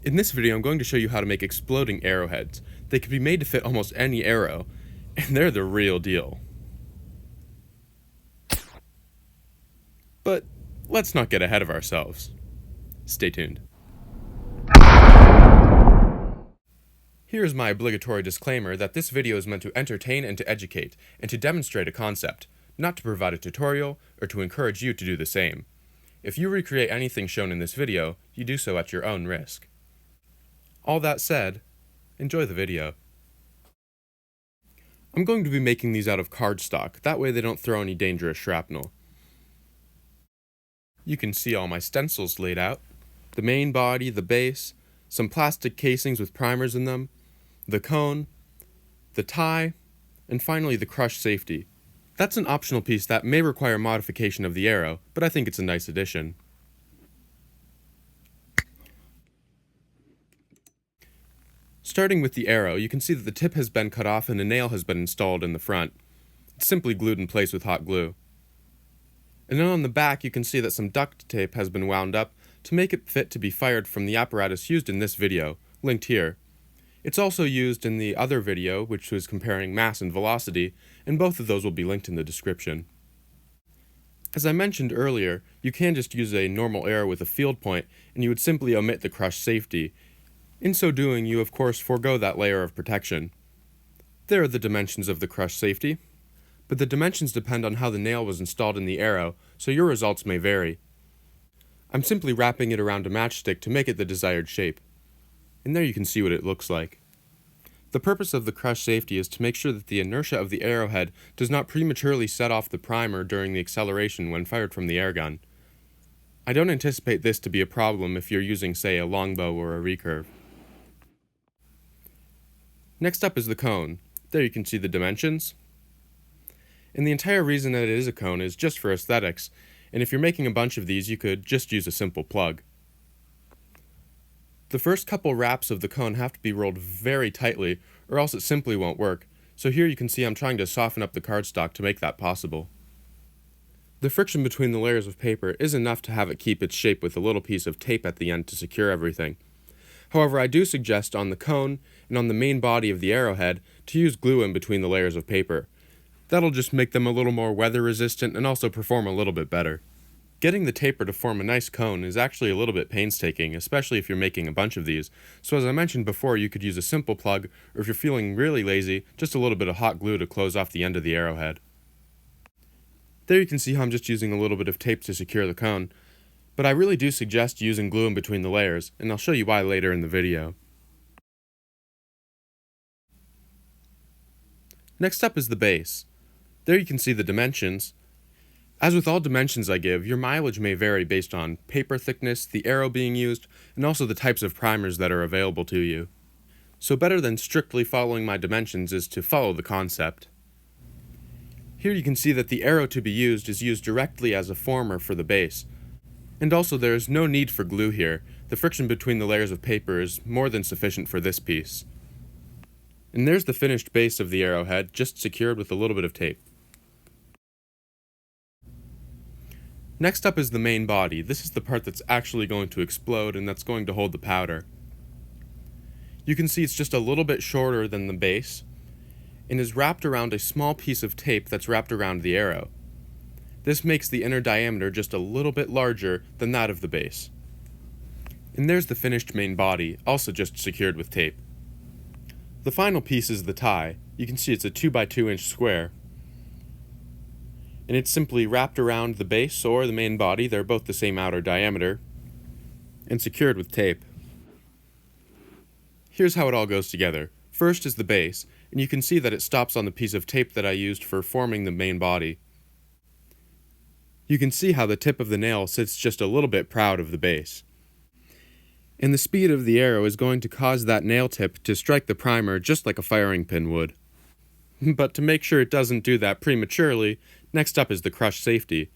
In this video, I'm going to show you how to make exploding arrowheads. They can be made to fit almost any arrow, and they're the real deal. But let's not get ahead of ourselves. Stay tuned. Here is my obligatory disclaimer that this video is meant to entertain and to educate, and to demonstrate a concept, not to provide a tutorial or to encourage you to do the same. If you recreate anything shown in this video, you do so at your own risk. All that said, enjoy the video. I'm going to be making these out of cardstock, that way they don't throw any dangerous shrapnel. You can see all my stencils laid out, the main body, the base, some plastic casings with primers in them, the cone, the tie, and finally the crush safety. That's an optional piece that may require modification of the arrow, but I think it's a nice addition. Starting with the arrow, you can see that the tip has been cut off and a nail has been installed in the front. It's simply glued in place with hot glue. And then on the back you can see that some duct tape has been wound up to make it fit to be fired from the apparatus used in this video, linked here. It's also used in the other video, which was comparing mass and velocity, and both of those will be linked in the description. As I mentioned earlier, you can just use a normal arrow with a field point, and you would simply omit the crush safety. In so doing, you of course forego that layer of protection. There are the dimensions of the crush safety, but the dimensions depend on how the nail was installed in the arrow, so your results may vary. I'm simply wrapping it around a matchstick to make it the desired shape. And there you can see what it looks like. The purpose of the crush safety is to make sure that the inertia of the arrowhead does not prematurely set off the primer during the acceleration when fired from the airgun. I don't anticipate this to be a problem if you're using, say, a longbow or a recurve. Next up is the cone. There you can see the dimensions. And the entire reason that it is a cone is just for aesthetics, and if you're making a bunch of these, you could just use a simple plug. The first couple wraps of the cone have to be rolled very tightly, or else it simply won't work, so here you can see I'm trying to soften up the cardstock to make that possible. The friction between the layers of paper is enough to have it keep its shape with a little piece of tape at the end to secure everything. However, I do suggest on the cone and on the main body of the arrowhead to use glue in between the layers of paper. That'll just make them a little more weather resistant and also perform a little bit better. Getting the taper to form a nice cone is actually a little bit painstaking, especially if you're making a bunch of these, so as I mentioned before, you could use a simple plug, or if you're feeling really lazy, just a little bit of hot glue to close off the end of the arrowhead. There you can see how I'm just using a little bit of tape to secure the cone, but I really do suggest using glue in between the layers, and I'll show you why later in the video. Next up is the base. There you can see the dimensions. As with all dimensions I give, your mileage may vary based on paper thickness, the arrow being used, and also the types of primers that are available to you. So better than strictly following my dimensions is to follow the concept. Here you can see that the arrow to be used is used directly as a former for the base. And also there is no need for glue here. The friction between the layers of paper is more than sufficient for this piece. And there's the finished base of the arrowhead, just secured with a little bit of tape. Next up is the main body. This is the part that's actually going to explode and that's going to hold the powder. You can see it's just a little bit shorter than the base and is wrapped around a small piece of tape that's wrapped around the arrow. This makes the inner diameter just a little bit larger than that of the base. And there's the finished main body, also just secured with tape. The final piece is the tie. You can see it's a 2x2 inch square. And it's simply wrapped around the base or the main body, they're both the same outer diameter, and secured with tape. Here's how it all goes together. First is the base, and you can see that it stops on the piece of tape that I used for forming the main body. You can see how the tip of the nail sits just a little bit proud of the base. And the speed of the arrow is going to cause that nail tip to strike the primer just like a firing pin would. But to make sure it doesn't do that prematurely, next up is the crush safety.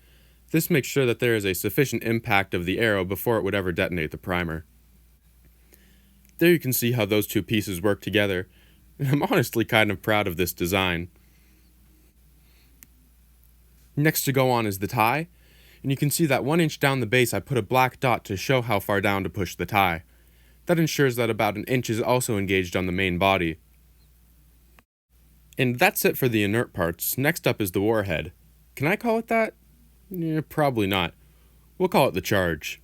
This makes sure that there is a sufficient impact of the arrow before it would ever detonate the primer. There you can see how those two pieces work together, and I'm honestly kind of proud of this design. Next to go on is the tie, and you can see that 1 inch down the base I put a black dot to show how far down to push the tie. That ensures that about an inch is also engaged on the main body. And that's it for the inert parts. Next up is the warhead. Can I call it that? Probably not. We'll call it the charge.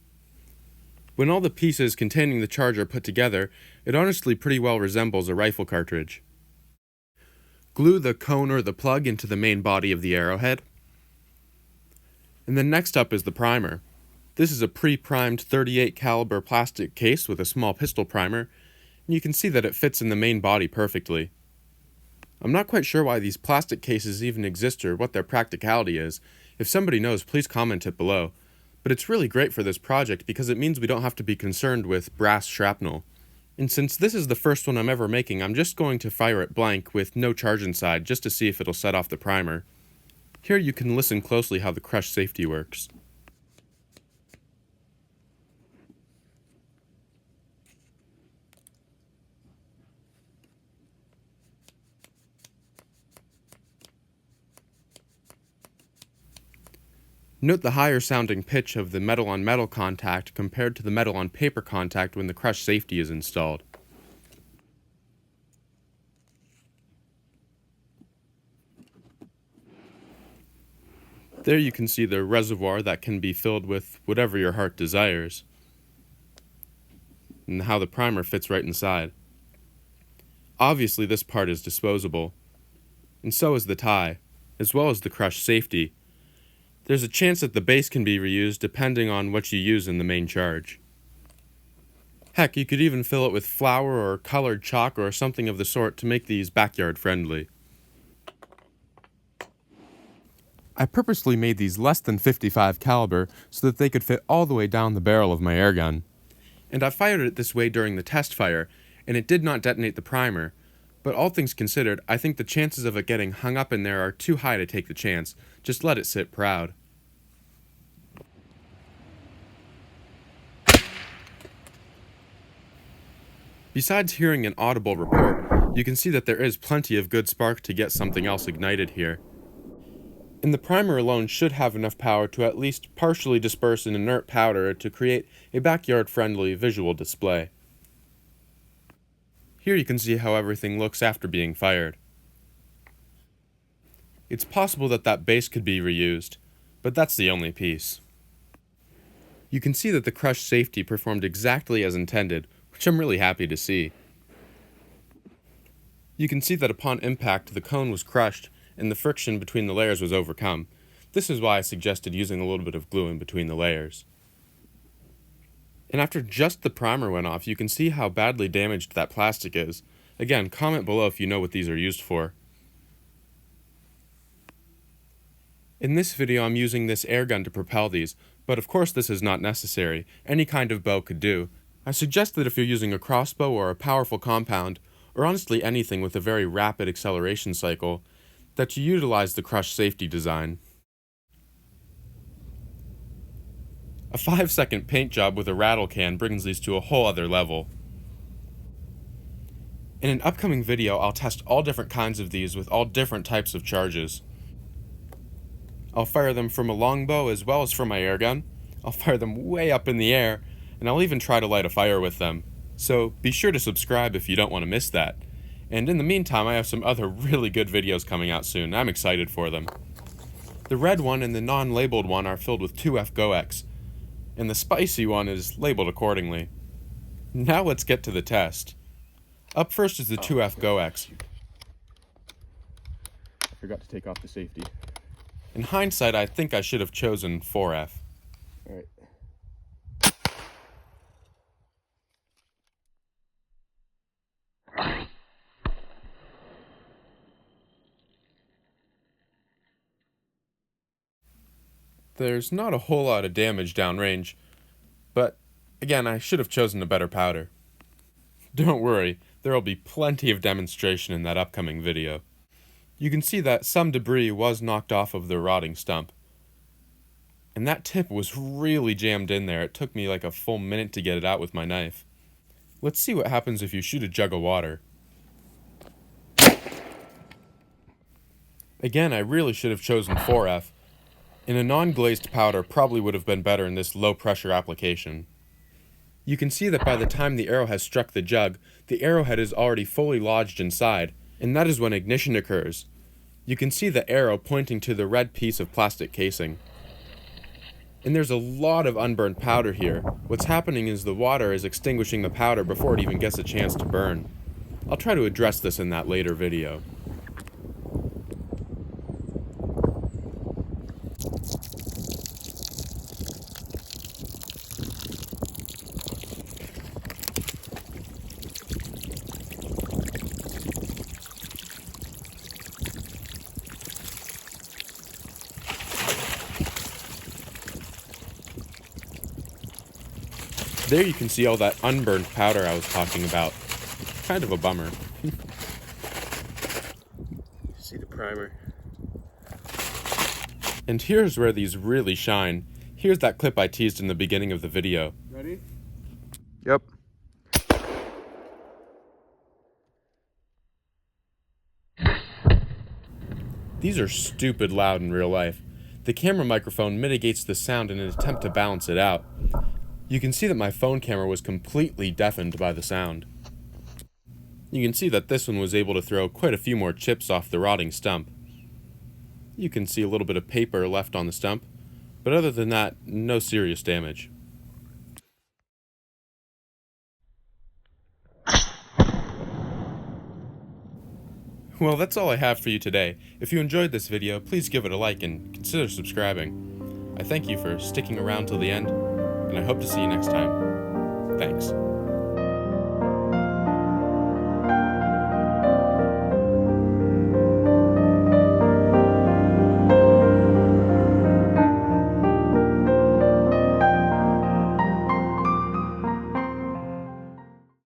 When all the pieces containing the charge are put together, it honestly pretty well resembles a rifle cartridge. Glue the cone or the plug into the main body of the arrowhead. And then next up is the primer. This is a pre-primed .38 caliber plastic case with a small pistol primer, and you can see that it fits in the main body perfectly. I'm not quite sure why these plastic cases even exist or what their practicality is. If somebody knows, please comment it below. But it's really great for this project because it means we don't have to be concerned with brass shrapnel. And since this is the first one I'm ever making, I'm just going to fire it blank with no charge inside just to see if it'll set off the primer. Here you can listen closely how the crush safety works. Note the higher sounding pitch of the metal on metal contact compared to the metal on paper contact when the crush safety is installed. There you can see the reservoir that can be filled with whatever your heart desires, and how the primer fits right inside. Obviously this part is disposable, and so is the tie, as well as the crush safety. There's a chance that the base can be reused depending on what you use in the main charge. Heck, you could even fill it with flour or colored chalk or something of the sort to make these backyard friendly. I purposely made these less than .55 caliber so that they could fit all the way down the barrel of my airgun. And I fired it this way during the test fire, and it did not detonate the primer. But all things considered, I think the chances of it getting hung up in there are too high to take the chance. Just let it sit proud. Besides hearing an audible report, you can see that there is plenty of good spark to get something else ignited here. And the primer alone should have enough power to at least partially disperse an inert powder to create a backyard-friendly visual display. Here you can see how everything looks after being fired. It's possible that that base could be reused, but that's the only piece. You can see that the crush safety performed exactly as intended, which I'm really happy to see. You can see that upon impact the cone was crushed and the friction between the layers was overcome. This is why I suggested using a little bit of glue in between the layers. And after just the primer went off, you can see how badly damaged that plastic is. Again, comment below if you know what these are used for. In this video I'm using this airgun to propel these, but of course this is not necessary. Any kind of bow could do. I suggest that if you're using a crossbow or a powerful compound, or honestly anything with a very rapid acceleration cycle, that you utilize the crush safety design. A 5-second paint job with a rattle can brings these to a whole other level. In an upcoming video, I'll test all different kinds of these with all different types of charges. I'll fire them from a longbow as well as from my airgun. I'll fire them way up in the air, and I'll even try to light a fire with them. So be sure to subscribe if you don't want to miss that. And in the meantime, I have some other really good videos coming out soon. I'm excited for them. The red one and the non-labeled one are filled with 2F GoX, and the spicy one is labeled accordingly. Now let's get to the test. Up first is the 2F GoX. I forgot to take off the safety. In hindsight, I think I should have chosen 4F. Alright. There's not a whole lot of damage downrange, but again, I should have chosen a better powder. Don't worry, there will be plenty of demonstration in that upcoming video. You can see that some debris was knocked off of the rotting stump. And that tip was really jammed in there. It took me like a full minute to get it out with my knife. Let's see what happens if you shoot a jug of water. Again, I really should have chosen 4F. And a non-glazed powder probably would have been better in this low-pressure application. You can see that by the time the arrow has struck the jug, the arrowhead is already fully lodged inside, and that is when ignition occurs. You can see the arrow pointing to the red piece of plastic casing. And there's a lot of unburned powder here. What's happening is the water is extinguishing the powder before it even gets a chance to burn. I'll try to address this in that later video. There you can see all that unburned powder I was talking about. Kind of a bummer. See the primer. And here's where these really shine. Here's that clip I teased in the beginning of the video. Ready? Yep. These are stupid loud in real life. The camera microphone mitigates the sound in an attempt to balance it out. You can see that my phone camera was completely deafened by the sound. You can see that this one was able to throw quite a few more chips off the rotting stump. You can see a little bit of paper left on the stump, but other than that, no serious damage. Well, that's all I have for you today. If you enjoyed this video, please give it a like and consider subscribing. I thank you for sticking around till the end, and I hope to see you next time. Thanks.